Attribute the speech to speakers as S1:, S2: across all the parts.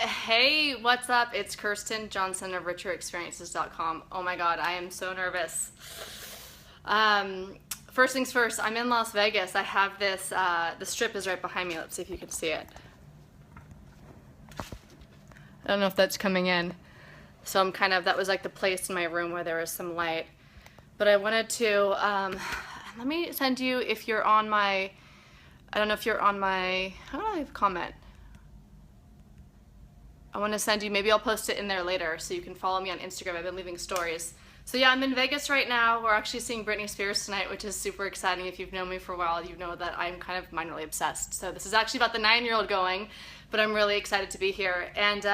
S1: Hey, what's up? It's Kirsten Johnson of richerexperiences.com. Oh my god, I am so nervous. First things first, I'm in Las Vegas. I have this, the strip is right behind me. Let's see if you can see it. I don't know if that's coming in. So that was like the place in my room where there was some light. But I wanted to, let me send you, if you're on my, I don't know if you're on my, how do I comment? I want to send you, maybe I'll post it in there later so you can follow me on Instagram. I've been leaving stories. So yeah, I'm in Vegas right now. We're actually seeing Britney Spears tonight, which is super exciting. If you've known me for a while, you know that I'm kind of minorly obsessed. So this is actually about the 9-year-old going, but I'm really excited to be here. And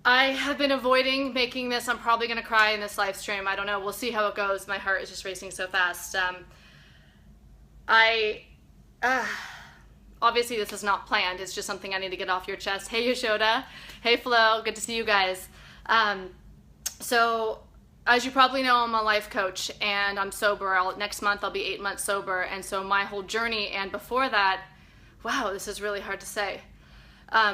S1: I have been avoiding making this. I'm probably going to cry in this live stream. I don't know. We'll see how it goes. My heart is just racing so fast. Obviously this is not planned, it's just something I need to get off your chest. Hey Yashoda, hey Flo, good to see you guys. So as you probably know, I'm a life coach and I'm sober. Next month I'll be 8 months sober, and so my whole journey, and before that, wow, this is really hard to say.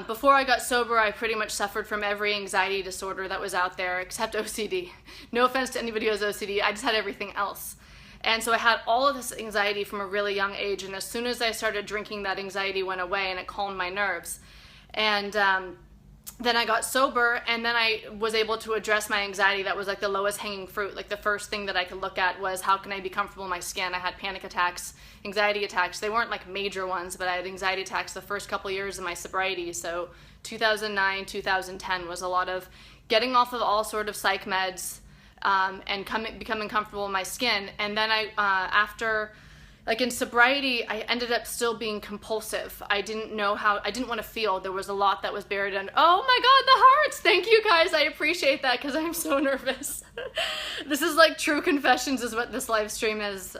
S1: Before I got sober, I pretty much suffered from every anxiety disorder that was out there except OCD. No offense to anybody who has OCD, I just had everything else. And so I had all of this anxiety from a really young age, and as soon as I started drinking, that anxiety went away and it calmed my nerves. And then I got sober, and then I was able to address my anxiety. That was like the lowest hanging fruit. Like the first thing that I could look at was, how can I be comfortable in my skin? I had panic attacks, anxiety attacks. They weren't like major ones, but I had anxiety attacks the first couple years of my sobriety. So 2009, 2010 was a lot of getting off of all sort of psych meds, and becoming comfortable in my skin. And then after, like in sobriety, I ended up still being compulsive. I didn't know how, I didn't want to feel. There was a lot that was buried under, oh my god, the hearts! Thank you guys, I appreciate that because I'm so nervous. This is like true confessions is what this live stream is.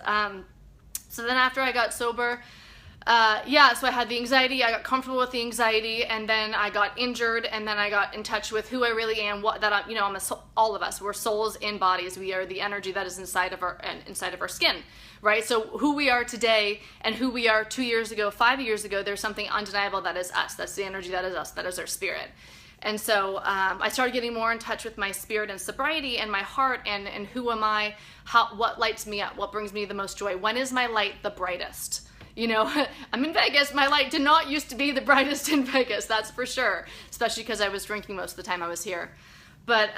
S1: So then after I got sober, so I had the anxiety, I got comfortable with the anxiety, and then I got injured, and then I got in touch with who I really am, all of us, we're souls in bodies. We are the energy that is inside of our skin, right? So who we are today and who we are 2 years ago, 5 years ago, there's something undeniable that is us. That's the energy that is us, that is our spirit. And so I started getting more in touch with my spirit and sobriety and my heart, and who am I, what lights me up, what brings me the most joy, when is my light the brightest? You know, I'm in Vegas, my light did not used to be the brightest in Vegas, that's for sure, especially because I was drinking most of the time I was here. But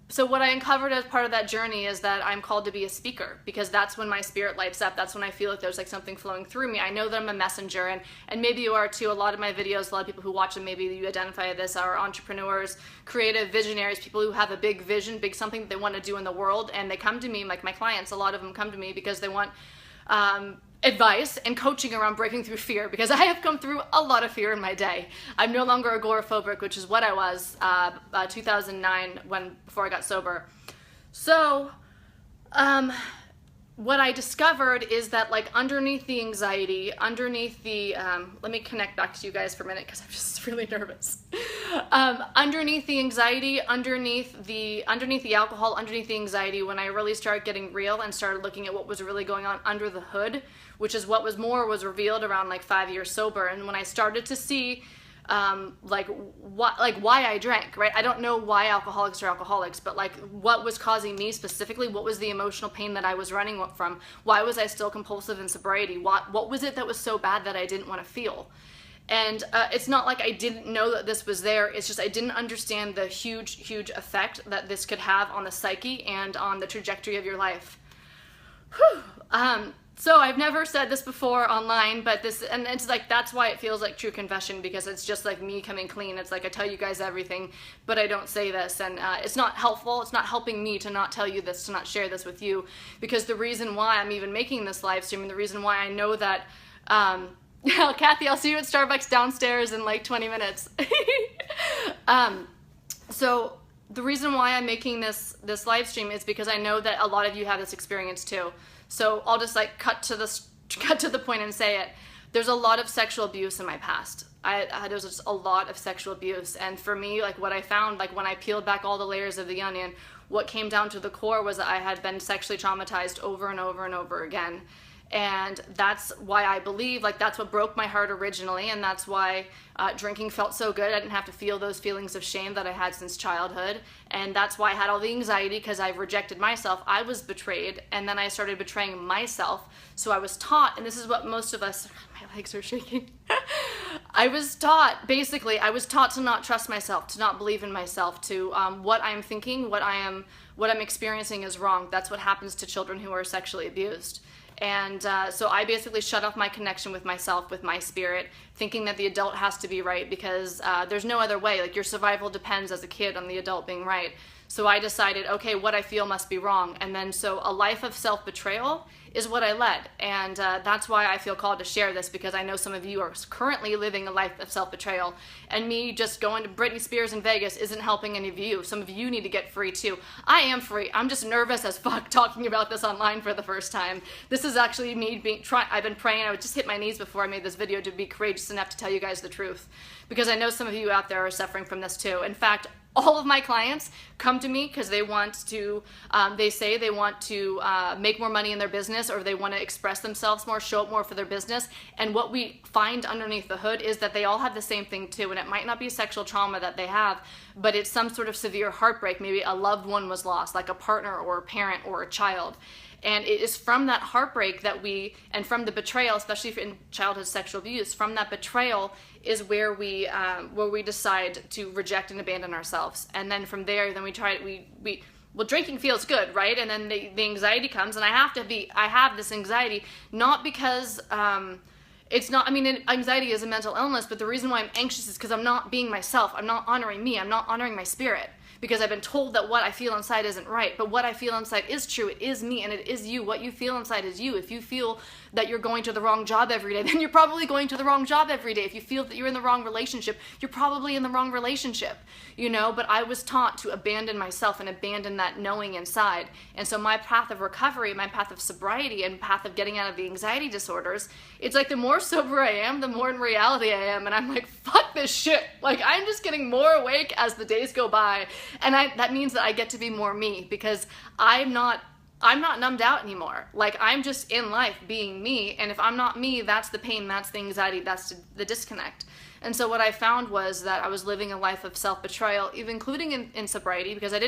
S1: so what I uncovered as part of that journey is that I'm called to be a speaker, because that's when my spirit lights up. That's when I feel like there's like something flowing through me. I know that I'm a messenger, and maybe you are too. A lot of my videos, a lot of people who watch them, maybe you identify this, are entrepreneurs, creative visionaries, people who have a big vision, big something that they want to do in the world, and they come to me, like my clients, a lot of them come to me because they want advice and coaching around breaking through fear, because I have come through a lot of fear in my day. I'm no longer agoraphobic, which is what I was 2009 before I got sober. So what I discovered is that, like, underneath the anxiety, underneath the let me connect back to you guys for a minute because I'm just really nervous. Underneath the anxiety, underneath the alcohol, underneath the anxiety, when I really started getting real and started looking at what was really going on under the hood, which is what was revealed around like 5 years sober. And when I started to see why I drank, right? I don't know why alcoholics are alcoholics, but like what was causing me specifically, what was the emotional pain that I was running from? Why was I still compulsive in sobriety? What was it that was so bad that I didn't want to feel? And it's not like I didn't know that this was there, it's just I didn't understand the huge, huge effect that this could have on the psyche and on the trajectory of your life. Whew. So I've never said this before online, but and it's like, that's why it feels like true confession, because it's just like me coming clean. It's like I tell you guys everything, but I don't say this, and it's not helpful. It's not helping me to not tell you this, to not share this with you, because the reason why I'm even making this live stream, and the reason why I know that, Kathy, I'll see you at Starbucks downstairs in like 20 minutes. So the reason why I'm making this live stream is because I know that a lot of you have this experience too. So I'll just like cut to the point and say it. There's a lot of sexual abuse in my past. There's just a lot of sexual abuse, and for me, like what I found, like when I peeled back all the layers of the onion, what came down to the core was that I had been sexually traumatized over and over and over again. And that's why I believe, like, that's what broke my heart originally, and that's why drinking felt so good. I didn't have to feel those feelings of shame that I had since childhood, and that's why I had all the anxiety, because I rejected myself. I was betrayed, and then I started betraying myself. So I was taught, and this is what most of us, my legs are shaking. I was taught to not trust myself, to not believe in myself, to what I'm thinking, what I'm experiencing is wrong. That's what happens to children who are sexually abused. And so I basically shut off my connection with myself, with my spirit, thinking that the adult has to be right, because there's no other way. Like, your survival depends as a kid on the adult being right. So I decided, okay, what I feel must be wrong. And then so a life of self-betrayal is what I led. And that's why I feel called to share this, because I know some of you are currently living a life of self-betrayal. And me just going to Britney Spears in Vegas isn't helping any of you. Some of you need to get free too. I am free. I'm just nervous as fuck talking about this online for the first time. This is actually me I've been praying. I would just hit my knees before I made this video to be courageous enough to tell you guys the truth. Because I know some of you out there are suffering from this too. In fact, all of my clients come to me because they want to, they say they want to make more money in their business, or they want to express themselves more, show up more for their business. And what we find underneath the hood is that they all have the same thing too. And it might not be sexual trauma that they have, but it's some sort of severe heartbreak. Maybe a loved one was lost, like a partner or a parent or a child. And it is from that heartbreak that and from the betrayal, especially in childhood sexual abuse, from that betrayal is where we decide to reject and abandon ourselves. And then from there, then well, drinking feels good, right? And then the anxiety comes, and I have this anxiety, not because, anxiety is a mental illness, but the reason why I'm anxious is because I'm not being myself. I'm not honoring me. I'm not honoring my spirit. Because I've been told that what I feel inside isn't right. But what I feel inside is true. It is me, and it is you. What you feel inside is you. If you feel that you're going to the wrong job every day, then you're probably going to the wrong job every day. If you feel that you're in the wrong relationship, you're probably in the wrong relationship. But I was taught to abandon myself and abandon that knowing inside. And so my path of recovery, my path of sobriety, and path of getting out of the anxiety disorders, it's like the more sober I am, the more in reality I am. And I'm like, fuck this shit. Like, I'm just getting more awake as the days go by. And that means that I get to be more me, because I'm not numbed out anymore. Like, I'm just in life being me, and if I'm not me, that's the pain, that's the anxiety, that's the disconnect. And so what I found was that I was living a life of self-betrayal, even including in sobriety, because I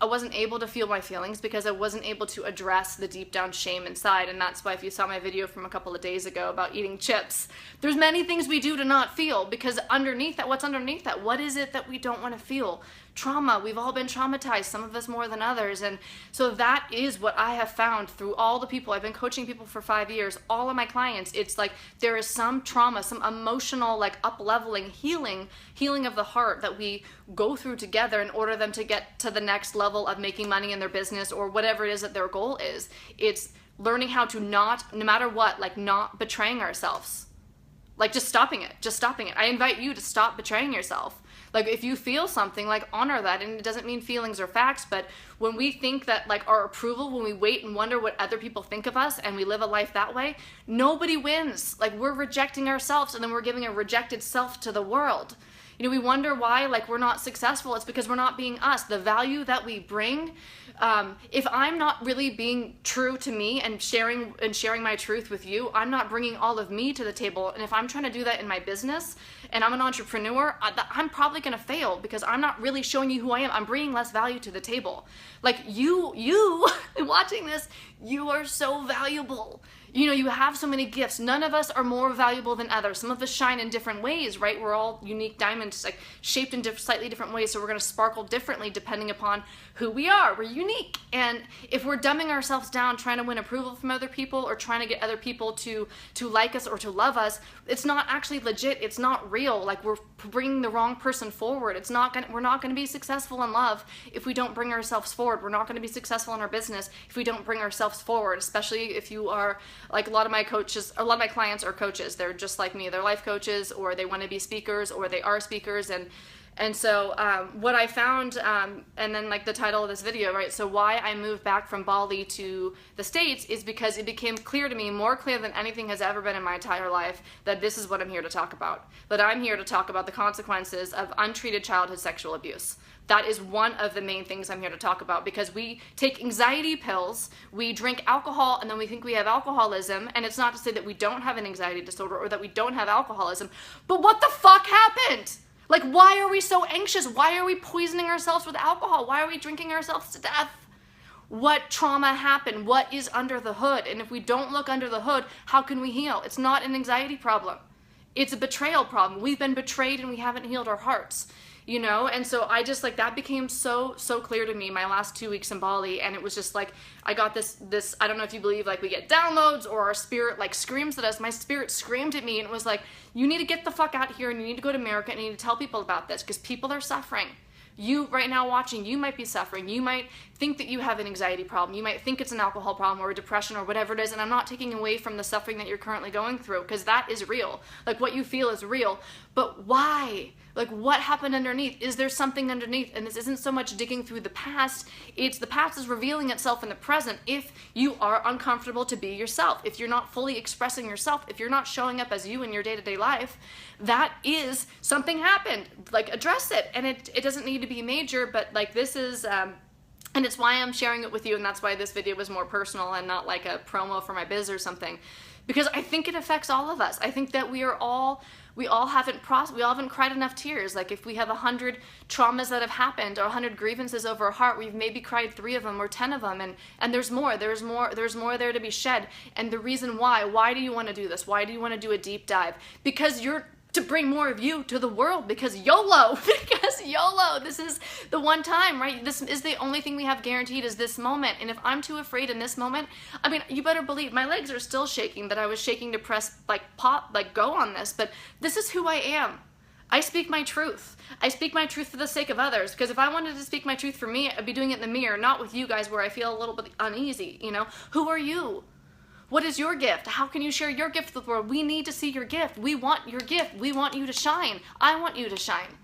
S1: wasn't able to feel my feelings, because I wasn't able to address the deep down shame inside. And that's why, if you saw my video from a couple of days ago about eating chips, there's many things we do to not feel, because underneath that, what's underneath that? What is it that we don't want to feel? Trauma. We've all been traumatized, some of us more than others. And so that is what I have found through all the people. I've been coaching people for 5 years, all of my clients. It's like there is some trauma, some emotional, like, up-leveling, healing of the heart that we go through together in order them to get to the next level of making money in their business, or whatever it is that their goal is. It's learning how to not, no matter what, like, not betraying ourselves. Like, just stopping it. I invite you to stop betraying yourself. Like, if you feel something, like, honor that. And it doesn't mean feelings are facts, but when we think that, like, our approval, when we wait and wonder what other people think of us, and we live a life that way, nobody wins. Like, we're rejecting ourselves, and then we're giving a rejected self to the world. We wonder why, like, we're not successful. It's because we're not being us. The value that we bring, if I'm not really being true to me and sharing my truth with you, I'm not bringing all of me to the table. And if I'm trying to do that in my business, and I'm an entrepreneur, I'm probably going to fail, because I'm not really showing you who I am. I'm bringing less value to the table. Like, you watching this, you are so valuable. You have so many gifts. None of us are more valuable than others. Some of us shine in different ways, right? We're all unique diamonds, like, shaped in slightly different ways, so we're going to sparkle differently depending upon who we are. We're unique. And if we're dumbing ourselves down trying to win approval from other people, or trying to get other people to like us or to love us, it's not actually legit. It's not real. Like, we're bringing the wrong person forward. We're not going to be successful in love if we don't bring ourselves forward. We're not going to be successful in our business if we don't bring ourselves forward, especially if you are, like, a lot of my clients are coaches. They're just like me. They're life coaches, or they want to be speakers, or they are speakers. And so what I found, and then like the title of this video, right? So why I moved back from Bali to the States is because it became clear to me, more clear than anything has ever been in my entire life, that this is what I'm here to talk about. That I'm here to talk about the consequences of untreated childhood sexual abuse. That is one of the main things I'm here to talk about, because we take anxiety pills, we drink alcohol, and then we think we have alcoholism. And it's not to say that we don't have an anxiety disorder or that we don't have alcoholism, but what the fuck happened? Like, why are we so anxious? Why are we poisoning ourselves with alcohol? Why are we drinking ourselves to death? What trauma happened? What is under the hood? And if we don't look under the hood, how can we heal? It's not an anxiety problem. It's a betrayal problem. We've been betrayed and we haven't healed our hearts, you know? And so I just, like, that became so clear to me my last 2 weeks in Bali. And it was just like, I got this, I don't know if you believe, like, we get downloads or our spirit, like, screams at us. My spirit screamed at me and it was like, you need to get the fuck out here and you need to go to America and you need to tell people about this, because people are suffering. You right now watching, you might be suffering. You might think that you have an anxiety problem. You might think it's an alcohol problem or a depression or whatever it is. And I'm not taking away from the suffering that you're currently going through, because that is real. Like, what you feel is real. But why? Like, what happened underneath? Is there something underneath? And this isn't so much digging through the past. It's the past is revealing itself in the present if you are uncomfortable to be yourself. If you're not fully expressing yourself, if you're not showing up as you in your day-to-day life, that is something happened. Like, address it. And it doesn't need to be major, but like, this is, and it's why I'm sharing it with you, and that's why this video was more personal and not like a promo for my biz or something, because I think it affects all of us. I think that we all haven't cried enough tears. Like, if we have 100 traumas that have happened or 100 grievances over our heart, we've maybe cried 3 of them or 10 of them, and there's more there to be shed. And the reason why do you want to do this? Why do you want to do a deep dive? Because you're to bring more of you to the world, because YOLO, this is the one time, right? This is the only thing we have guaranteed, is this moment. And if I'm too afraid in this moment, I mean, you better believe my legs are still shaking, that I was shaking to press go on this, but this is who I am. I speak my truth. I speak my truth for the sake of others, because if I wanted to speak my truth for me, I'd be doing it in the mirror, not with you guys where I feel a little bit uneasy, you know? Who are you? What is your gift? How can you share your gift with the world? We need to see your gift. We want your gift. We want you to shine. I want you to shine.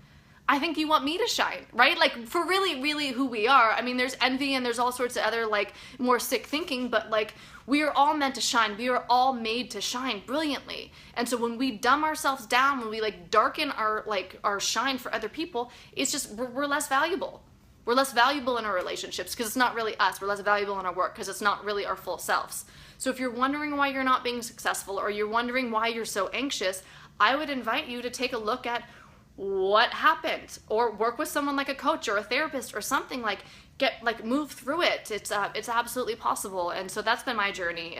S1: I think you want me to shine, right? Like, for really who we are. I mean, there's envy and there's all sorts of other, like, more sick thinking, but like, we are all meant to shine. We are all made to shine brilliantly. And so when we dumb ourselves down, when we like darken our shine for other people, it's just, we're less valuable. We're less valuable in our relationships because it's not really us. We're less valuable in our work because it's not really our full selves. So if you're wondering why you're not being successful, or you're wondering why you're so anxious, I would invite you to take a look at what happened, or work with someone like a coach or a therapist or something. Like, move through it. It's absolutely possible. And so that's been my journey.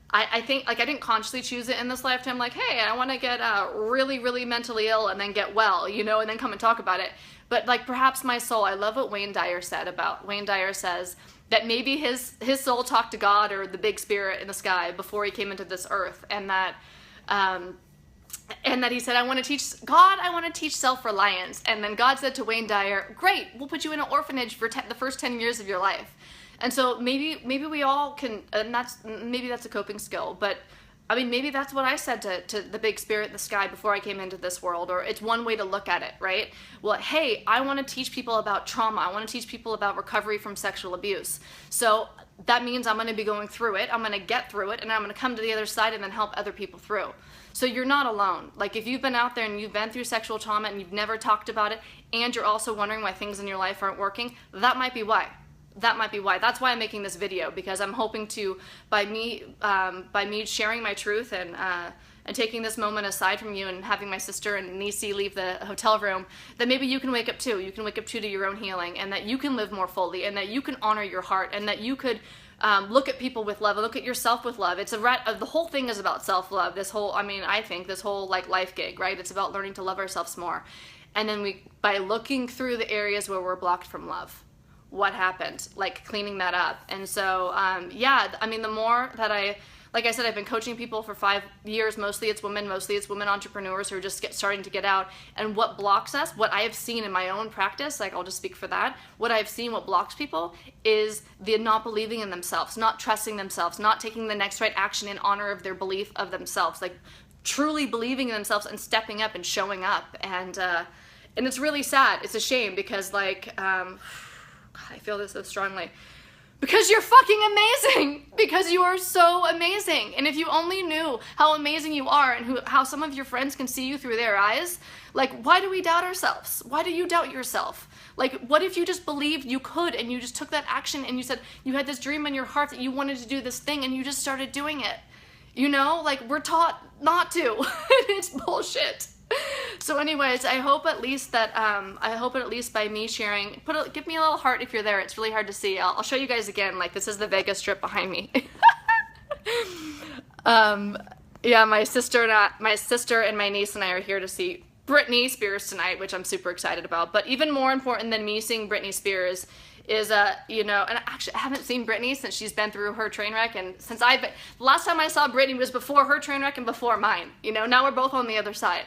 S1: I think, like, I didn't consciously choose it in this lifetime, like, hey, I want to get really mentally ill and then get well, you know, and then come and talk about it. But like, perhaps my soul, I love what Wayne Dyer says that maybe his soul talked to God or the big spirit in the sky before he came into this earth, and that he said, I want to teach self-reliance. And then God said to Wayne Dyer, great, we'll put you in an orphanage for the first 10 years of your life. And so maybe we all can, and maybe that's a coping skill, but I mean, maybe that's what I said to the big spirit in the sky before I came into this world, or it's one way to look at it, right? Well, hey, I want to teach people about trauma. I want to teach people about recovery from sexual abuse. So that means I'm going to be going through it. I'm going to get through it, and I'm going to come to the other side and then help other people through. So you're not alone. Like, if you've been out there and you've been through sexual trauma and you've never talked about it, and you're also wondering why things in your life aren't working, that might be why. That's why I'm making this video, because I'm hoping to, by me sharing my truth and taking this moment aside from you and having my sister and Nisi leave the hotel room, that maybe you can wake up too. You can wake up too to your own healing, and that you can live more fully, and that you can honor your heart, and that you could look at people with love, and look at yourself with love. It's the whole thing is about self-love. I think this whole like life gig, right? It's about learning to love ourselves more. And then by looking through the areas where we're blocked from love, what happened, like cleaning that up. And so, yeah, I mean, the more that like I said, I've been coaching people for 5 years. Mostly it's women entrepreneurs who are just starting to get out. And what blocks us, what I have seen in my own practice, like I'll just speak for that, what I've seen, what blocks people is the not believing in themselves, not trusting themselves, not taking the next right action in honor of their belief of themselves, like truly believing in themselves and stepping up and showing up. And it's really sad. It's a shame because like, God, I feel this so strongly. Because you're fucking amazing. Because you are so amazing. And if you only knew how amazing you are and how some of your friends can see you through their eyes, like, why do we doubt ourselves? Why do you doubt yourself? Like, what if you just believed you could and you just took that action and you said you had this dream in your heart that you wanted to do this thing and you just started doing it? You know, like, we're taught not to. It's bullshit. So anyways, I hope at least that, by me sharing, give me a little heart if you're there. It's really hard to see. I'll show you guys again. Like, this is the Vegas Strip behind me. Yeah, my sister and my niece and I are here to see Britney Spears tonight, which I'm super excited about. But even more important than me seeing Britney Spears is, you know, and actually I haven't seen Britney since she's been through her train wreck, and since the last time I saw Britney was before her train wreck and before mine. You know, now we're both on the other side.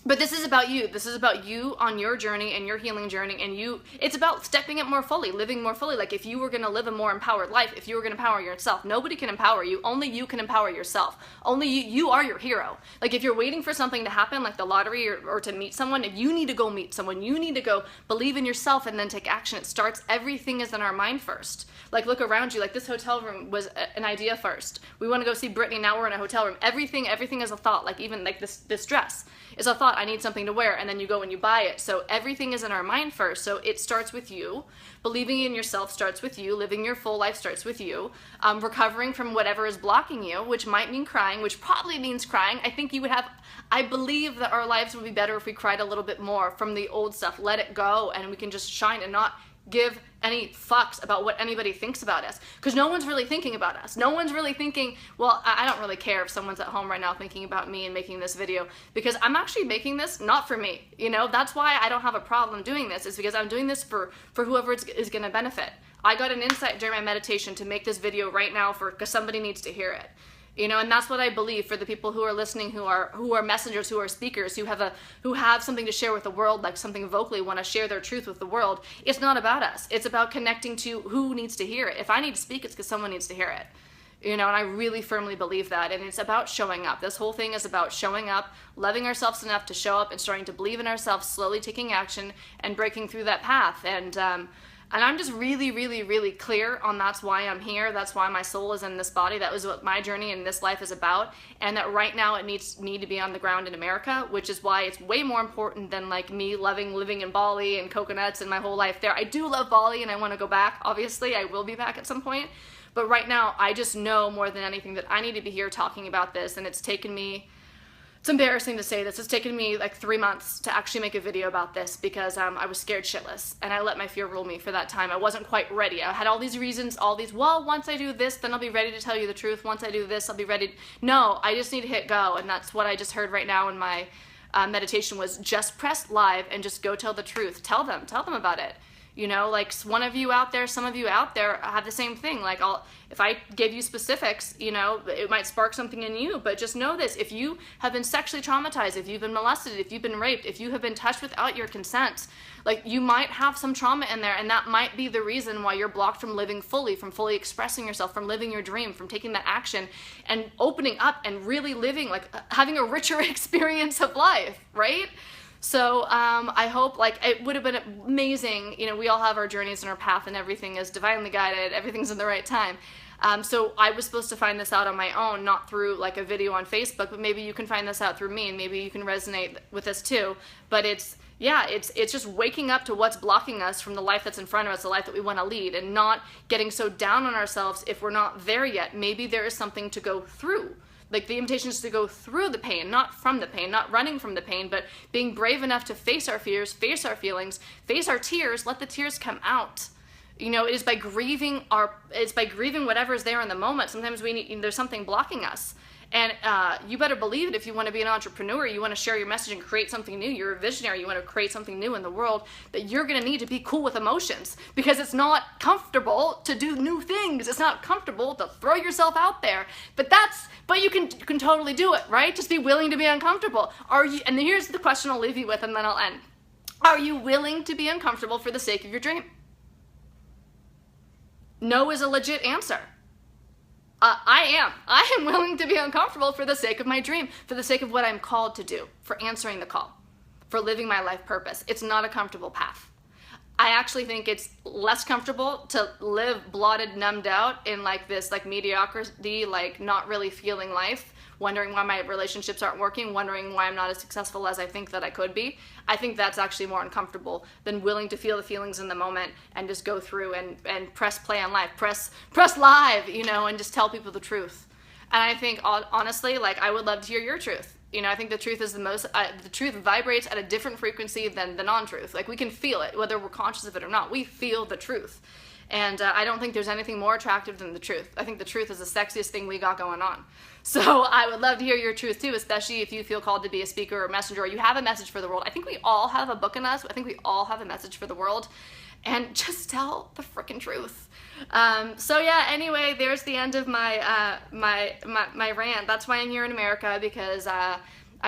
S1: But this is about you. This is about you on your journey and your healing journey, and it's about stepping up more fully, living more fully. Like, if you were going to live a more empowered life, if you were going to empower yourself, nobody can empower you. Only you can empower yourself. Only you are your hero. Like, if you're waiting for something to happen, like the lottery or to meet someone, if you need to go meet someone, you need to go believe in yourself and then take action. It starts, everything is in our mind first. Like, look around you. Like, this hotel room was an idea first. We want to go see Britney. Now we're in a hotel room. Everything is a thought. Like, even like this dress is a thought. I need something to wear, and then you go and you buy it. So everything is in our mind first. So it starts with you. Believing in yourself starts with you. Living your full life starts with you. Recovering from whatever is blocking you, which might mean crying, which probably means crying. I believe that our lives would be better if we cried a little bit more from the old stuff. Let it go, and we can just shine and not give any fucks about what anybody thinks about us, because no one's really thinking about us. No one's really thinking, well, I don't really care if someone's at home right now thinking about me and making this video, because I'm actually making this not for me. You know, that's why I don't have a problem doing this, is because I'm doing this for whoever is going to benefit. I got an insight during my meditation to make this video right now because somebody needs to hear it. You know, and that's what I believe for the people who are listening, who are messengers, who are speakers, who have something to share with the world, like something vocally, want to share their truth with the world. It's not about us. It's about connecting to who needs to hear it. If I need to speak, it's because someone needs to hear it. You know, and I really firmly believe that. And it's about showing up. This whole thing is about showing up, loving ourselves enough to show up and starting to believe in ourselves, slowly taking action and breaking through that path. And I'm just really, really, really clear on that's why I'm here. That's why my soul is in this body. That was what my journey in this life is about. And that right now it needs to be on the ground in America, which is why it's way more important than like me living in Bali and coconuts and my whole life there. I do love Bali and I want to go back. Obviously, I will be back at some point. But right now, I just know more than anything that I need to be here talking about this. And it's taken me... It's embarrassing to say this. It's taken me like 3 months to actually make a video about this because I was scared shitless and I let my fear rule me for that time. I wasn't quite ready. I had all these reasons, well, once I do this, then I'll be ready to tell you the truth. Once I do this, I'll be ready. No, I just need to hit go, and that's what I just heard right now in my meditation was just press live and just go tell the truth. Tell them about it. You know, like one of you out there, some of you out there have the same thing. Like if I gave you specifics, you know, it might spark something in you, but just know this. If you have been sexually traumatized, if you've been molested, if you've been raped, if you have been touched without your consent, like you might have some trauma in there, and that might be the reason why you're blocked from living fully, from fully expressing yourself, from living your dream, from taking that action and opening up and really living, like having a richer experience of life, right? So I hope, like, it would have been amazing. You know, we all have our journeys and our path, and everything is divinely guided. Everything's in the right time. So I was supposed to find this out on my own, not through like a video on Facebook, but maybe you can find this out through me, and maybe you can resonate with this too. But it's just waking up to what's blocking us from the life that's in front of us, the life that we want to lead, and not getting so down on ourselves if we're not there yet. Maybe there is something to go through. Like, the invitation is to go through the pain, not from the pain, not running from the pain, but being brave enough to face our fears, face our feelings, face our tears, let the tears come out. You know, it's by grieving whatever is there in the moment. Sometimes there's something blocking us. And you better believe it. If you want to be an entrepreneur, you want to share your message and create something new, you're a visionary, you want to create something new in the world, that you're going to need to be cool with emotions, because it's not comfortable to do new things. It's not comfortable to throw yourself out there. But you can totally do it, right? Just be willing to be uncomfortable. And here's the question I'll leave you with, and then I'll end. Are you willing to be uncomfortable for the sake of your dream? No is a legit answer. I am willing to be uncomfortable for the sake of my dream, for the sake of what I'm called to do, for answering the call, for living my life purpose. It's not a comfortable path. I actually think it's less comfortable to live blotted, numbed out in like this like mediocrity, like not really feeling life, wondering why my relationships aren't working, wondering why I'm not as successful as I think that I could be. I think that's actually more uncomfortable than willing to feel the feelings in the moment and just go through and press play on life, press live, you know, and just tell people the truth. And I think honestly, like I would love to hear your truth. You know, I think the truth is the truth vibrates at a different frequency than the non-truth. Like we can feel it, whether we're conscious of it or not. We feel the truth. And I don't think there's anything more attractive than the truth. I think the truth is the sexiest thing we got going on. So I would love to hear your truth too, especially if you feel called to be a speaker or messenger, or you have a message for the world. I think we all have a book in us. I think we all have a message for the world. And just tell the freaking truth. So yeah, anyway, there's the end of my my rant. That's why I'm here in America, because I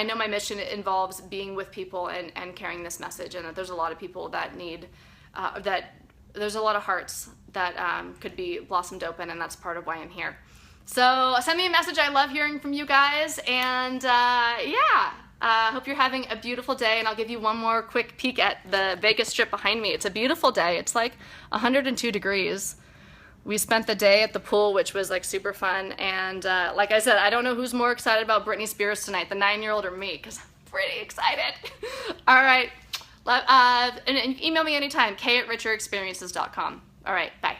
S1: know my mission involves being with people and carrying this message, and that there's a lot of people that need, that there's a lot of hearts that could be blossomed open, and that's part of why I'm here. So send me a message. I love hearing from you guys, and yeah. Hope you're having a beautiful day, and I'll give you one more quick peek at the Vegas Strip behind me. It's a beautiful day. It's like 102 degrees. We spent the day at the pool, which was like super fun, and like I said, I don't know who's more excited about Britney Spears tonight, the 9-year-old or me, because I'm pretty excited. All right, and email me anytime, k@richerexperiences.com. All right, bye.